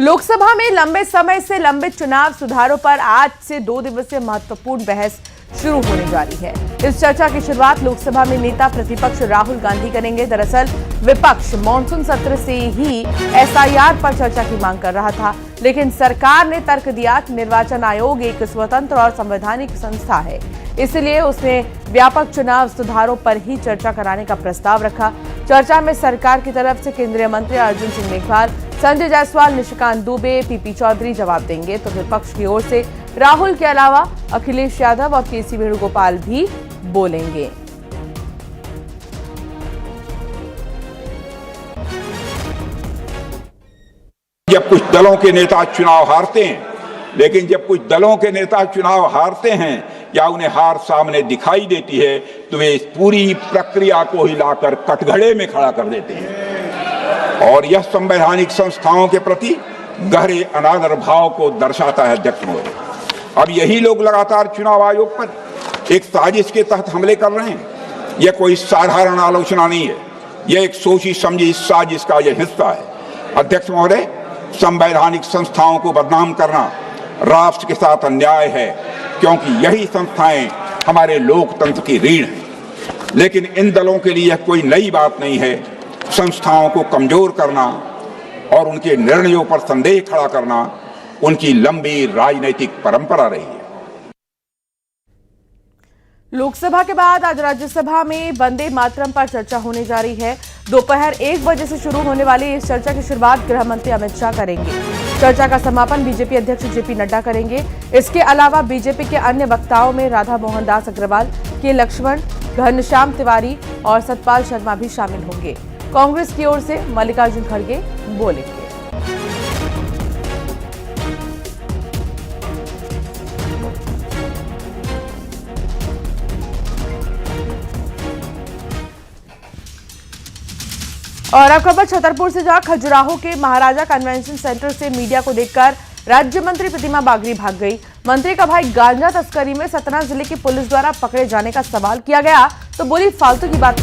लोकसभा में लंबे समय से लंबित चुनाव सुधारों पर आज से 2 दिवसीय महत्वपूर्ण बहस शुरू होने जा रही है। इस चर्चा की शुरुआत लोकसभा में नेता प्रतिपक्ष राहुल गांधी करेंगे। दरअसल विपक्ष मानसून सत्र से ही एसआईआर पर चर्चा की मांग कर रहा था, लेकिन सरकार ने तर्क दिया कि निर्वाचन आयोग एक स्वतंत्र और संवैधानिक संस्था है, इसलिए उसने व्यापक चुनाव सुधारों पर ही चर्चा कराने का प्रस्ताव रखा। चर्चा में सरकार की तरफ से केंद्रीय मंत्री अर्जुन सिंह मेघवाल, संजय जायसवाल, निशिकांत दुबे, पीपी चौधरी जवाब देंगे, तो विपक्ष की ओर से राहुल के अलावा अखिलेश यादव और केसी वेणुगोपाल भी बोलेंगे। जब कुछ दलों के नेता चुनाव हारते हैं, लेकिन जब कुछ दलों के नेता चुनाव हारते हैं या उन्हें हार सामने दिखाई देती है, तो वे इस पूरी प्रक्रिया को हिलाकर कटघरे में खड़ा कर देते हैं और यह संवैधानिक संस्थाओं के प्रति गहरे अनादर भाव को दर्शाता है। अध्यक्ष महोदय, अब यही लोग लगातार चुनाव आयोग पर एक साजिश के तहत हमले कर रहे हैं। यह कोई साधारण आलोचना नहीं है, यह एक सोची समझी साजिश का यह हिस्सा है। अध्यक्ष महोदय, संवैधानिक संस्थाओं को बदनाम करना राष्ट्र के साथ अन्याय है, क्योंकि यही संस्थाएं हमारे लोकतंत्र की रीढ़ हैं। लेकिन इन दलों के लिए यह कोई नई बात नहीं है। संस्थाओं को कमजोर करना और उनके निर्णयों पर संदेह खड़ा करना उनकी लंबी राजनीतिक परंपरा रही है। लोकसभा के बाद आज राज्यसभा में वंदे मातरम पर चर्चा होने जा रही है। दोपहर 1 बजे से शुरू होने वाली इस चर्चा की शुरुआत गृह मंत्री अमित शाह करेंगे। चर्चा का समापन बीजेपी अध्यक्ष जेपी नड्डा करेंगे। इसके अलावा बीजेपी के अन्य वक्ताओं में राधा मोहन दास अग्रवाल, के लक्ष्मण, घनश्याम तिवारी और सतपाल शर्मा भी शामिल होंगे। कांग्रेस की ओर से मल्लिकार्जुन खड़गे बोलेंगे। और अब खबर छतरपुर से, जहां खजुराहो के महाराजा कन्वेंशन सेंटर से मीडिया को देखकर राज्य मंत्री प्रतिमा बागरी भाग गई। मंत्री का भाई गांजा तस्करी में सतना जिले की पुलिस द्वारा पकड़े जाने का सवाल किया गया तो बोली, फालतू की बात